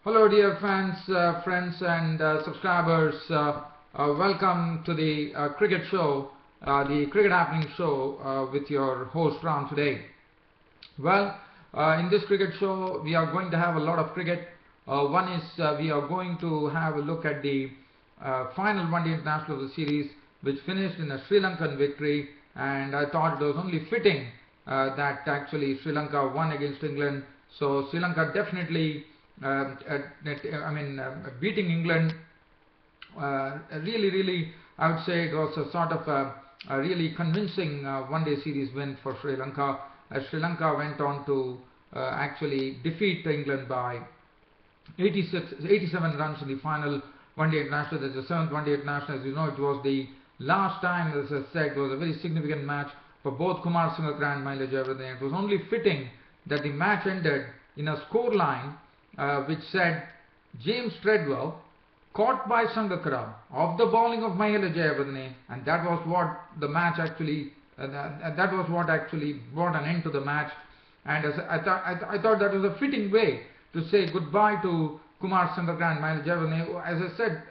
Hello dear fans, friends and subscribers. Welcome to the cricket show, the cricket happening show with your host Ram today. Well, in this cricket show we are going to have a lot of cricket. One is we are going to have a look at the final one day international of the series, which finished in a Sri Lankan victory, and I thought it was only fitting that actually Sri Lanka won against England. So Sri Lanka definitely beating England, really, I would say it was a sort of a really convincing one-day series win for Sri Lanka, as Sri Lanka went on to actually defeat England by 87 runs in the final one-day international. That's the seventh one-day international. As you know, it was the last time, as I said, it was a very significant match for both Kumar Sangakkara and Mahela Jayawardene. It was only fitting that the match ended in a score line which said James Treadwell caught by Sangakkara off the bowling of Mahela Jayawardene, and that was what the match actually that was what actually brought an end to the match. And as I thought that was a fitting way to say goodbye to Kumar Sangakkara and Mahela Jayawardene. As I said,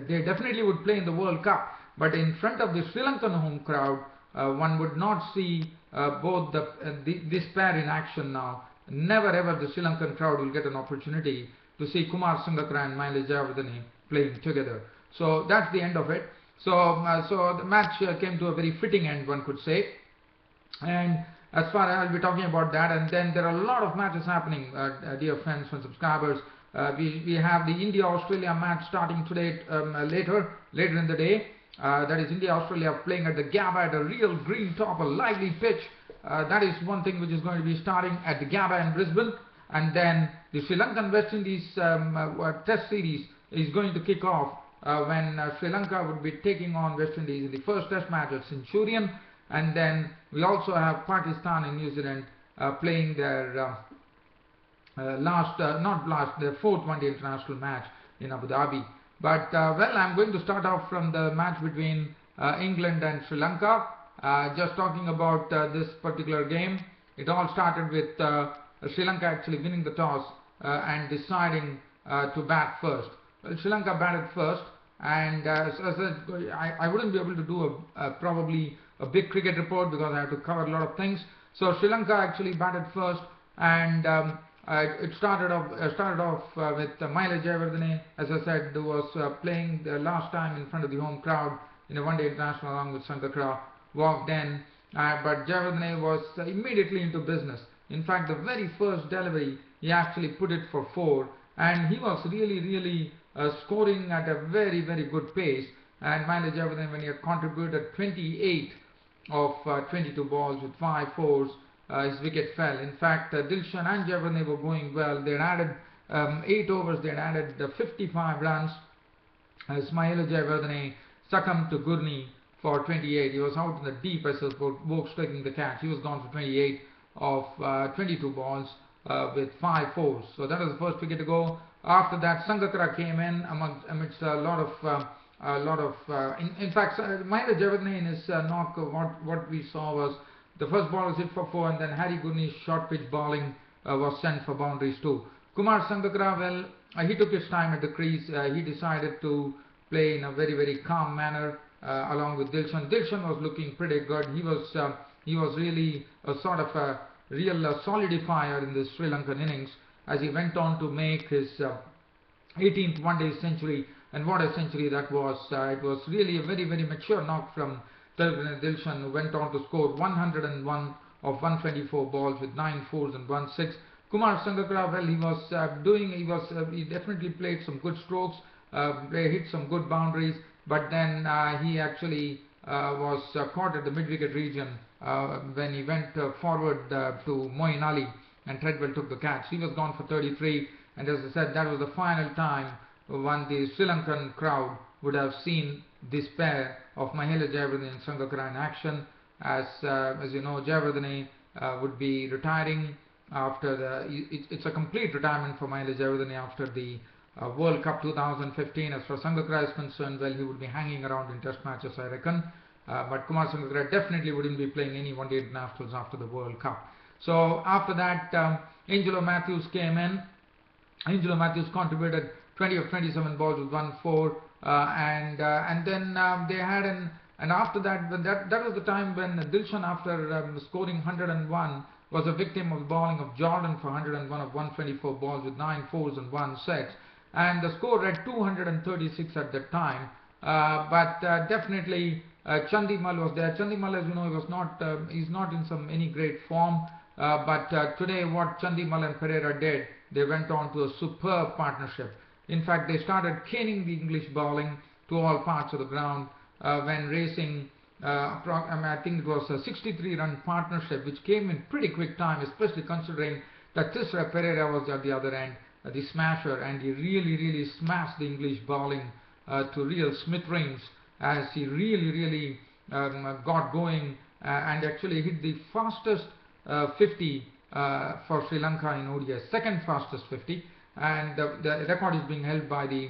they definitely would play in the World Cup, but in front of the Sri Lankan home crowd, one would not see this pair in action now. Never ever the Sri Lankan crowd will get an opportunity to see Kumar Sangakkara and Mahela Jayawardene playing together. So that's the end of it. So the match came to a very fitting end, one could say. And as far as I'll be talking about that, and then there are a lot of matches happening, dear friends and subscribers. We have the India-Australia match starting today, later in the day. That is India-Australia playing at the Gabba at a real green top, a lively pitch. That is one thing which is going to be starting at the Gabba in Brisbane. And then the Sri Lankan West Indies Test series is going to kick off when Sri Lanka would be taking on West Indies in the first Test match at Centurion. And then we also have Pakistan and New Zealand playing their their fourth one-day international match in Abu Dhabi. But well, I'm going to start off from the match between England and Sri Lanka. Just talking about this particular game, it all started with Sri Lanka actually winning the toss and deciding to bat first. Well, Sri Lanka batted first, and I wouldn't be able to do probably a big cricket report because I have to cover a lot of things. So Sri Lanka actually batted first, and it started off with Mahela Jayawardene, as I said, who was playing the last time in front of the home crowd in a one-day international along with Sangakkara, walked in, but Jayawardene was immediately into business. In fact, the very first delivery, he actually put it for 4, and he was really scoring at a very good pace. And Mahela Jayawardene, when he had contributed 28 of 22 balls with 5 fours, his wicket fell. In fact, Dilshan and Jayawardene were going well. They had added 8 overs, they had added 55 runs, as Mahela Jayawardene succumbed to Gurney for 28. He was out in the deep as Vokes taking the catch. He was gone for 28 of 22 balls with 5 fours. So that was the first wicket to go. After that, Sangakkara came in amidst a lot of in fact, Mahela Jayawardene in his knock, what we saw was the first ball was hit for 4, and then Harry Gurney's short pitch bowling was sent for boundaries too. Kumar Sangakkara, well, he took his time at the crease. He decided to play in a very calm manner along with Dilshan. Dilshan was looking pretty good. He was really a sort of a real solidifier in the Sri Lankan innings as he went on to make his 18th one-day century. And what a century that was. It was really a very mature knock from Dilshan, who went on to score 101 of 124 balls with 9 fours and 1 6. Kumar Sangakkara, well, he definitely played some good strokes, hit some good boundaries, but then he actually was caught at the mid-wicket region when he went forward to Moeen Ali, and Treadwell took the catch. He was gone for 33, and as I said, that was the final time when the Sri Lankan crowd would have seen this pair of Mahela Jayawardene and Sangakkara in action. As you know, Jayawardene would be retiring after it's a complete retirement for Mahela Jayawardene after the World Cup 2015. As far as Sangakkara is concerned, well, he would be hanging around in test matches, I reckon. But Kumar Sangakkara definitely wouldn't be playing any one-day internationals after the World Cup. So after that, Angelo Matthews came in, Angelo Matthews contributed 20 of 27 balls with 1 4, and then they had and after that, that was the time when Dilshan, after scoring 101, was a victim of the bowling of Jordan for 101 of 124 balls with 9 4s and 1 6, and the score read 236 at that time. But definitely Chandimal was there. Chandimal, as you know, he's not in any great form. But today, what Chandimal and Pereira did, they went on to a superb partnership. In fact, they started caning the English bowling to all parts of the ground when racing. I think it was a 63-run partnership, which came in pretty quick time, especially considering that Thisara Pereira was at the other end, the smasher, and he really smashed the English bowling to real smithereens as he really got going and actually hit the fastest 50 for Sri Lanka in ODI, second fastest 50, and the record is being held by the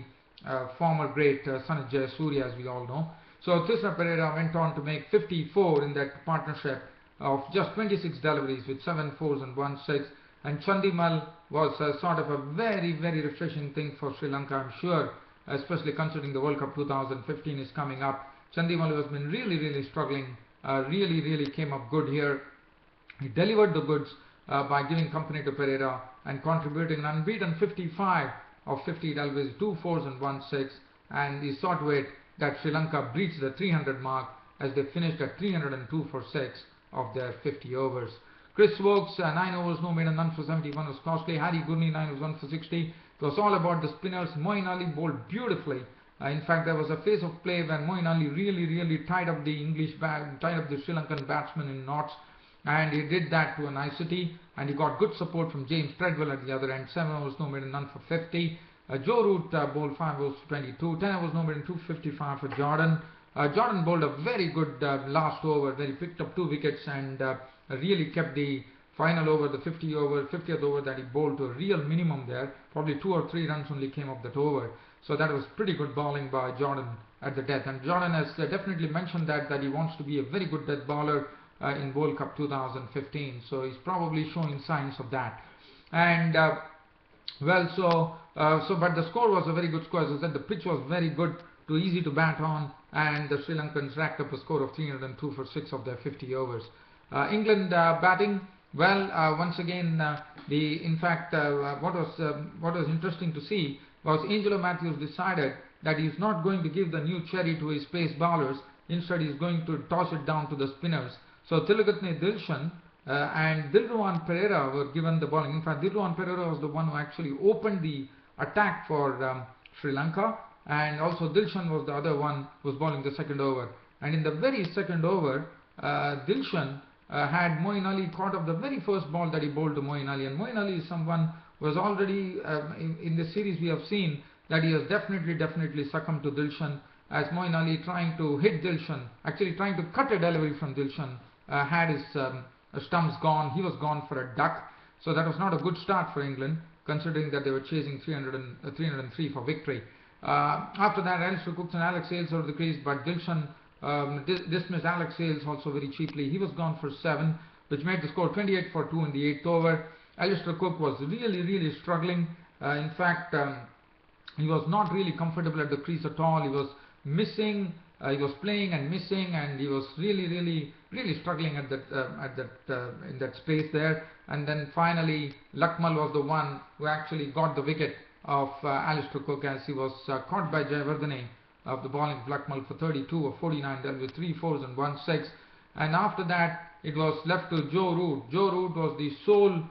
former great Sanit Jayasuriya, as we all know. So Thisara Pereira went on to make 54 in that partnership of just 26 deliveries with 7 4s and 1 6, and Chandimal was sort of a very refreshing thing for Sri Lanka, I'm sure, especially considering the World Cup 2015 is coming up. Chandimal has been really struggling, really came up good here. He delivered the goods by giving company to Pereira and contributing an unbeaten 55 of 50 deliveries, 2 4s and 1 6, and he saw to it that Sri Lanka breached the 300 mark as they finished at 302 for 6 of their 50 overs. Chris Woakes, 9 overs, no maiden, none for 71 was costly. Harry Gurney, 9 overs, 1 for 60. It was all about the spinners. Moeen Ali bowled beautifully. In fact, there was a phase of play when Moeen Ali really tied up the Sri Lankan batsman in knots, and he did that to a nicety, and he got good support from James Treadwell at the other end. 7 overs, no maiden, none for 50. Joe Root bowled 5 overs for 22. 10 overs, no maiden, 255 for Jordan. Jordan bowled a very good last over where he picked up 2 wickets and really kept the final over, the 50th over that he bowled to a real minimum there. Probably 2 or 3 runs only came off that over. So that was pretty good bowling by Jordan at the death. And Jordan has definitely mentioned that he wants to be a very good death bowler in World Cup 2015. So he's probably showing signs of that. And but the score was a very good score. As I said, the pitch was very good, too easy to bat on, and the Sri Lankans racked up a score of 302 for 6 of their 50 overs. England batting, well, once again, what was interesting to see was Angelo Matthews decided that he's not going to give the new cherry to his pace bowlers. Instead, he's going to toss it down to the spinners. So Tilagatne Dilshan and Dilruwan Pereira were given the bowling. In fact, Dilruwan Pereira was the one who actually opened the attack for Sri Lanka, and also Dilshan was the other one who was bowling the second over. And in the very second over, Dilshan had Moeen Ali caught of the very first ball that he bowled to Moeen Ali, and Moeen Ali is someone who was already in this series we have seen that he has definitely succumbed to Dilshan, as Moeen Ali trying to hit Dilshan, actually trying to cut a delivery from Dilshan, had his stumps gone. He was gone for a duck, so that was not a good start for England, considering that they were chasing 303 for victory. After that, Alistair Cooks and Alex Hales over the crease, but Dilshan dismissed Alex Hales also very cheaply. He was gone for 7, which made the score 28 for 2 in the 8th over. Alistair Cook was really struggling. In fact, he was not really comfortable at the crease at all. He was missing. He was playing and missing, and he was really struggling at in that space there. And then finally, Lakmal was the one who actually got the wicket of Alistair Cook, as he was caught by Jayawardene of the bowling of Lakmal for 32 of 49, dealt with 3 4s and 1 6. And after that, it was left to Joe Root. Joe Root was the sole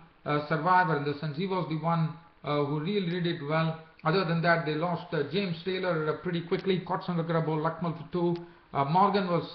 survivor, in the sense he was the one who really did it well. Other than that, they lost James Taylor pretty quickly. Kot Sangakkara bowled Lakmal for 2. Morgan was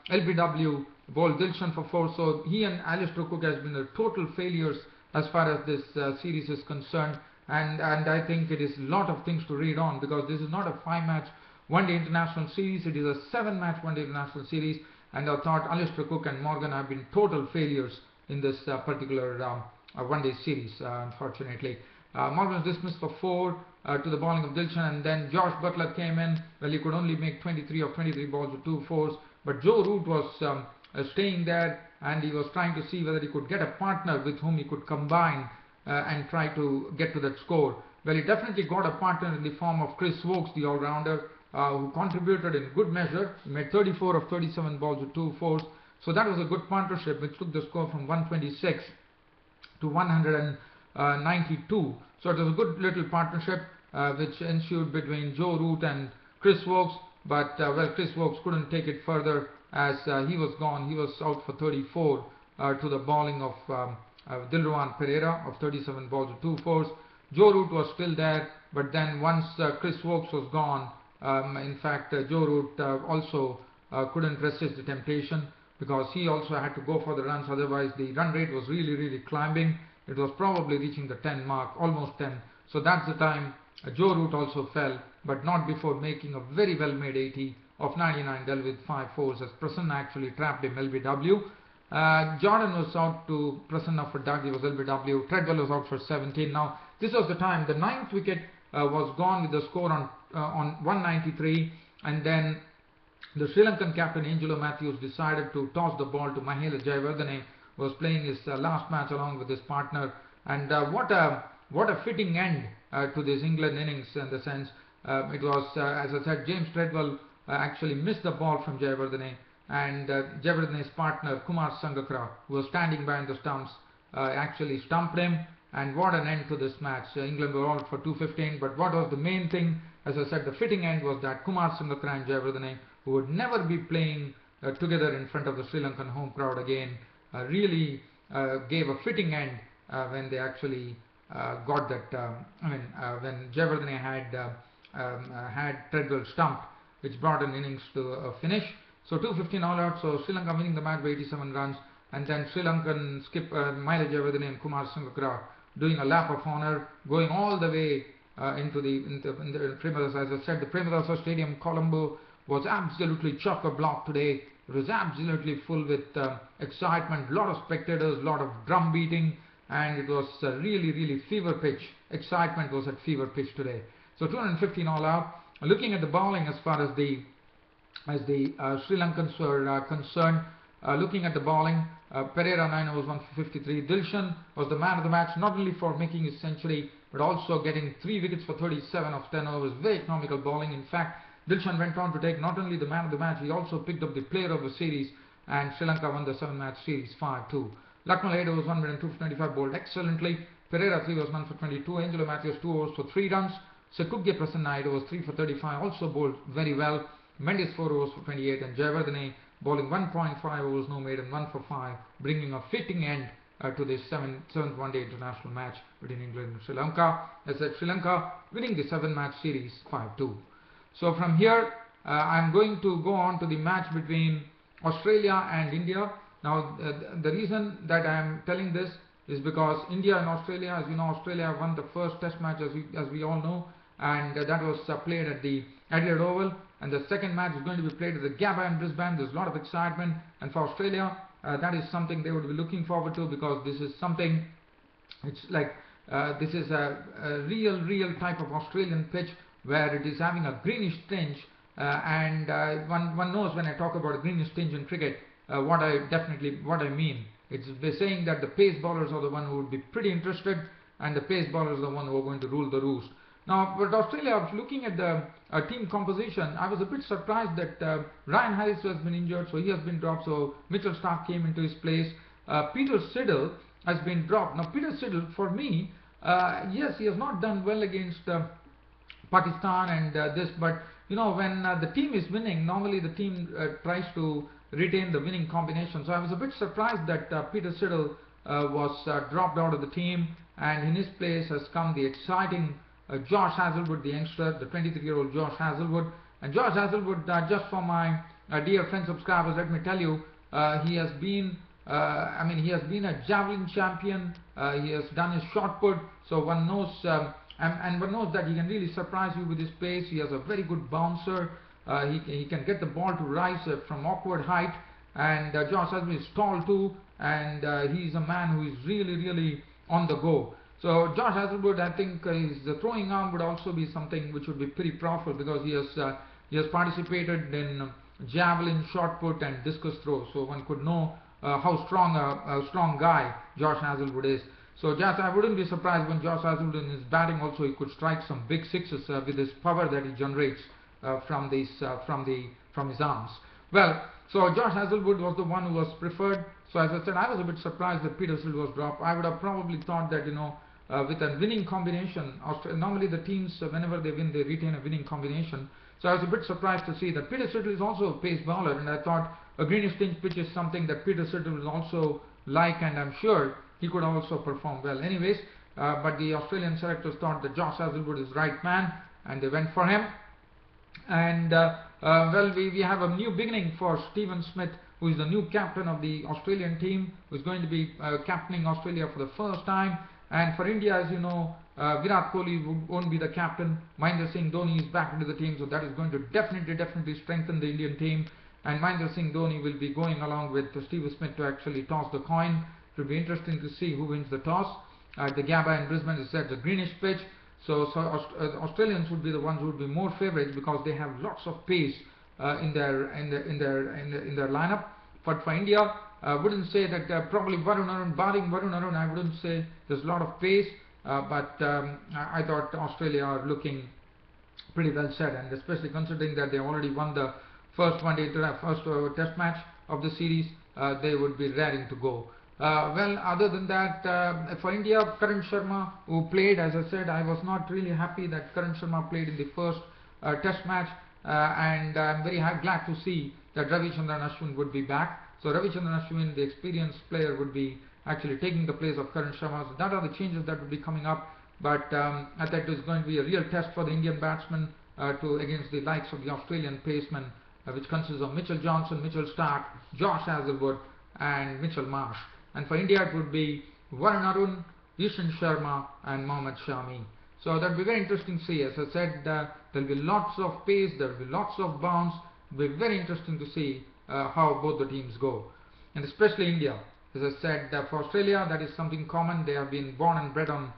LBW, bowled Dilshan for 4. So he and Alistair Cook has been total failures as far as this series is concerned. And I think it is a lot of things to read on, because this is not a 5-match one-day international series. It is a 7-match one-day international series. And I thought Alistair Cook and Morgan have been total failures in this particular one-day series, unfortunately. Morgan was dismissed for 4 to the bowling of Dilshan, and then Josh Butler came in. Well, he could only make 23 of 23 balls with 2 4s, but Joe Root was staying there, and he was trying to see whether he could get a partner with whom he could combine and try to get to that score? Well, he definitely got a partner in the form of Chris Wokes, the all-rounder, who contributed in good measure. He made 34 of 37 balls with 2 fours. So that was a good partnership which took the score from 126 to 192. So it was a good little partnership which ensued between Joe Root and Chris Wokes. But well, Chris Wokes couldn't take it further as he was gone. He was out for 34 to the bowling of Dilruwan Pereira of 37 balls with 2 fours. Joe Root was still there, but then once Chris Wokes was gone, in fact Joe Root also couldn't resist the temptation, because he also had to go for the runs. Otherwise the run rate was really climbing. It was probably reaching the 10 mark, almost 10. So that's the time Joe Root also fell, but not before making a very well made 80 of 99 dealt with 5 fours as Prasanna actually trapped him LBW. Jordan was out to Prasanna for Doug, he was LBW. Treadwell was out for 17. Now this was the time the 9th wicket was gone with the score on 193, and then the Sri Lankan captain Angelo Matthews decided to toss the ball to Mahela Jayawardene, who was playing his last match along with his partner. And what a fitting end to this England innings, in the sense it was, as I said, James Treadwell actually missed the ball from Jayawardene, and Jayawardene's partner Kumar Sangakkara, who was standing behind the stumps, actually stumped him. And what an end to this match. England were out for 215, but what was the main thing, as I said, the fitting end was that Kumar Sangakkara and Jayawardene, who would never be playing together in front of the Sri Lankan home crowd again, really gave a fitting end when they actually got that, when Jayawardene had Treadwell stumped, which brought an innings to a finish. So 215 all out, so Sri Lanka winning the match by 87 runs, and then Sri Lankan skipper Mahela Jayawardene and Kumar Sangakkara doing a lap of honor, going all the way into the Premadasa. As I said, the Premadasa Stadium, Colombo, was absolutely chock-a-block today. It was absolutely full with excitement, a lot of spectators, a lot of drum beating, and it was really fever pitch. Excitement was at fever pitch today. So 215 all out. Looking at the bowling as far as the Sri Lankans were concerned, looking at the bowling, Pereira 9 overs 1 for 53. Dilshan was the man of the match, not only for making his century, but also getting 3 wickets for 37 of 10 overs. Very economical bowling. In fact, Dilshan went on to take not only the man of the match, he also picked up the player of the series, and Sri Lanka won the 7-match series 5-2. Lucknow 8 overs 1 minute 2 for 25, bowled excellently. Pereira 3 overs 1 for 22. Angelo Matthews 2 overs for 3 runs. Sekugge Prasanna 8 overs 3 for 35, also bowled very well. Mendes 4 overs for 28, and Jayawardene bowling 1.5 overs, no maiden, 1 for 5, bringing a fitting end to this 7th one-day international match between England and Sri Lanka. As I said, Sri Lanka winning the 7-match series 5-2. So from here, I'm going to go on to the match between Australia and India. Now, the reason that I'm telling this is because India and Australia, as you know, Australia won the first Test match, as we all know, and that was played at the Adelaide Oval. And the second match is going to be played at the Gabba in Brisbane. There's a lot of excitement, and for Australia, that is something they would be looking forward to, because this is something, it's like this is a real type of Australian pitch where it is having a greenish tinge, and one knows when I talk about a greenish tinge in cricket what I mean. It's saying that the pace bowlers are the one who would be pretty interested, and the pace bowlers are the one who are going to rule the roost. Now, but Australia, looking at the team composition, I was a bit surprised that Ryan Harris has been injured, so he has been dropped. So Mitchell Starc came into his place. Peter Siddle has been dropped. Now, Peter Siddle, for me, yes, he has not done well against Pakistan and this, but you know, when the team is winning, normally the team tries to retain the winning combination. So I was a bit surprised that Peter Siddle was dropped out of the team, and in his place has come the exciting Josh Hazlewood, the youngster, the 23-year-old Josh Hazlewood. And Josh Hazlewood, just for my dear friend subscribers, let me tell you, he has been he has been a javelin champion. He has done his shot put, so one knows, and one knows that he can really surprise you with his pace. He has a very good bouncer. He can get the ball to rise from awkward height, and Josh Hazlewood is tall too, and he's a man who is really on the go. So Josh Hazlewood, I think his throwing arm would also be something which would be pretty powerful, because he has participated in javelin, shot put, and discus throw. So one could know how strong a strong guy Josh Hazlewood is. So I wouldn't be surprised when Josh Hazlewood in his batting also he could strike some big sixes with his power that he generates from his arms. Well, so Josh Hazlewood was the one who was preferred. So as I said, I was a bit surprised that Petersfield was dropped. I would have probably thought that with a winning combination, normally the teams whenever they win they retain a winning combination. So I was a bit surprised to see that Petersfield is also a pace bowler, and I thought a greenish tinge pitch is something that Petersfield will also like, and I'm sure he could also perform well. Anyways, but the Australian selectors thought that Josh Hazlewood is the right man, and they went for him. And well, we have a new beginning for Stephen Smith, who is the new captain of the Australian team, who is going to be captaining Australia for the first time. And for India, as you know, Virat Kohli won't be the captain. Mahendra Singh Dhoni is back into the team, so that is going to definitely strengthen the Indian team. And Mahendra Singh Dhoni will be going along with Steve Smith to actually toss the coin. It will be interesting to see who wins the toss. The Gabba in Brisbane is set a greenish pitch, so Australians would be the ones who would be more favorites because they have lots of pace in their lineup. But for India, I wouldn't say that probably barring Varun Arun, I wouldn't say there's a lot of pace, but I thought Australia are looking pretty well set, and especially considering that they already won the first test match of the series, they would be raring to go. Well, other than that, for India, Karan Sharma, who played, as I said, I was not really happy that Karan Sharma played in the first test match, and I'm very glad to see that Ravichandran Ashwin would be back. So Ravichandran Ashwin, the experienced player, would be actually taking the place of Karan Sharma. So that are the changes that would be coming up. But I think it is going to be a real test for the Indian batsmen against the likes of the Australian pacemen, which consists of Mitchell Johnson, Mitchell Starc, Josh Hazlewood, and Mitchell Marsh. And for India, it would be Varun Arun, Ishant Sharma, and Mohammad Shami. So that will be very interesting to see. As I said, there will be lots of pace, there will be lots of bounce. It will be very interesting to see how both the teams go. And especially India. As I said, for Australia, that is something common. They have been born and bred on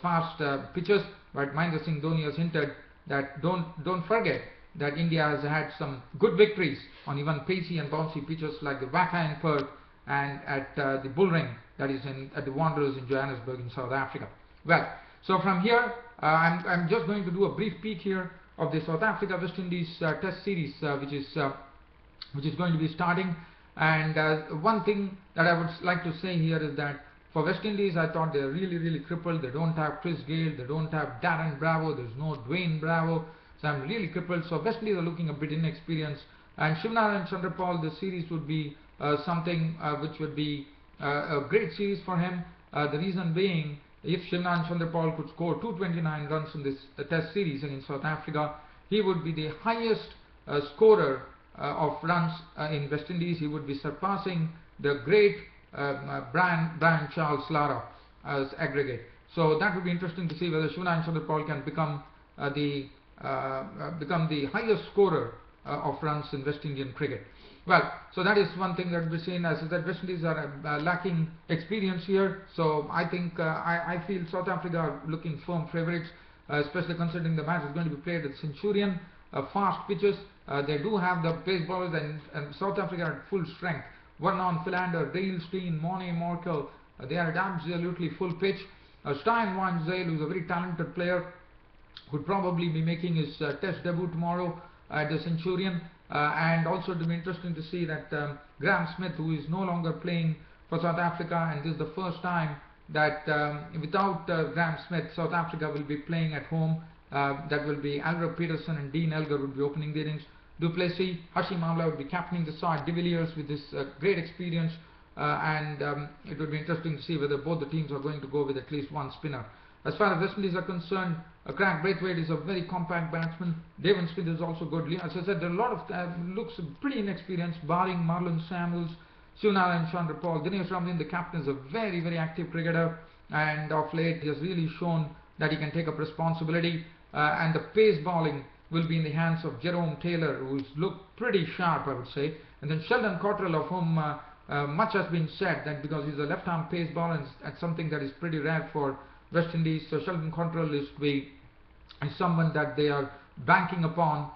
fast pitches. But Mahendra Singh Dhoni has hinted that don't forget that India has had some good victories on even pacey and bouncy pitches like the WACA in Perth and at the Bullring, that is at the Wanderers in Johannesburg in South Africa. Well, so from here, I'm just going to do a brief peek here of the South Africa West Indies Test Series, which is going to be starting. And one thing that I would like to say here is that for West Indies, I thought they're really crippled. They don't have Chris Gayle, they don't have Darren Bravo, there's no Dwayne Bravo. So I'm really crippled. So West Indies are looking a bit inexperienced. And Shivnarine Chanderpaul, the series would be something which would be a great series for him. The reason being, if Shivnarine Chanderpaul could score 229 runs in this Test series against South Africa, he would be the highest scorer of runs in West Indies. He would be surpassing the great Brian Charles Lara as aggregate. So that would be interesting to see whether Shivnarine Chanderpaul can become the highest scorer of runs in West Indian cricket. Well, so that is one thing that we've seen. As I said, West Indies are lacking experience here. So I think I feel South Africa are looking firm favourites, especially considering the match is going to be played at Centurion, fast pitches. They do have the pace bowlers, and South Africa are at full strength. Vernon Philander, Dale Steyn, Morne Morkel, they are at absolutely full pitch. Steyn van Zyl, who is a very talented player, would probably be making his test debut tomorrow at the Centurion. And also it will be interesting to see that Graham Smith, who is no longer playing for South Africa, and this is the first time that without Graham Smith, South Africa will be playing at home. That will be Alra Peterson and Dean Elgar will be opening the innings. Du Plessis, Hashim Amla would be captaining the side. De Villiers with this great experience, and it would be interesting to see whether both the teams are going to go with at least one spinner. As far as West Indies are concerned, Craig Braithwaite is a very compact batsman. Devon Smith is also good. As I said, there are a lot of looks pretty inexperienced, barring Marlon Samuels, Shivnarine Chanderpaul. Dinesh Ramlin, the captain, is a very active cricketer, and of late he has really shown that he can take up responsibility. And the pace bowling will be in the hands of Jerome Taylor, who's looked pretty sharp, I would say. And then Sheldon Cottrell, of whom much has been said, that because he's a left-arm pace bowler, and that's something that is pretty rare for West Indies. So Sheldon Cottrell is someone that they are banking upon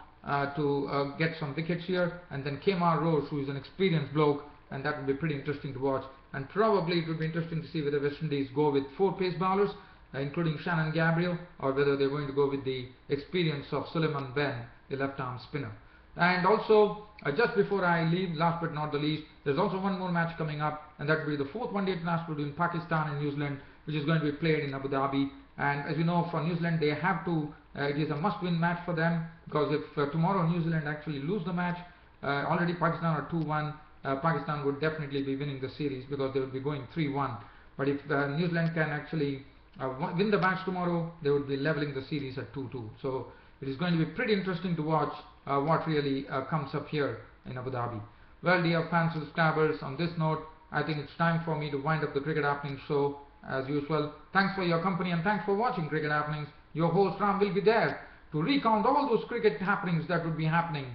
to get some wickets here. And then Kemar Roach, who is an experienced bloke, and that will be pretty interesting to watch. and probably it would be interesting to see whether West Indies go with 4 pace bowlers, including Shannon Gabriel, or whether they're going to go with the experience of Suleiman Ben, the left-arm spinner. And also, just before I leave, last but not the least, there's also one more match coming up, and that will be the 4th One Day International between Pakistan and New Zealand, which is going to be played in Abu Dhabi. And as you know, for New Zealand, they have to, it is a must-win match for them, because if tomorrow New Zealand actually lose the match, already Pakistan are 2-1, Pakistan would definitely be winning the series because they would be going 3-1. But if New Zealand can actually win the match tomorrow, they would be leveling the series at 2-2. So it is going to be pretty interesting to watch what really comes up here in Abu Dhabi. Well, dear fans and subscribers, on this note, I think it's time for me to wind up the Cricket Happenings show as usual. Thanks for your company and thanks for watching Cricket Happenings. Your host Ram will be there to recount all those cricket happenings that would be happening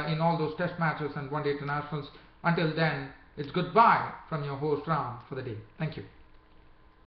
in all those test matches and one-day internationals. Until then, it's goodbye from your host Ram for the day. Thank you.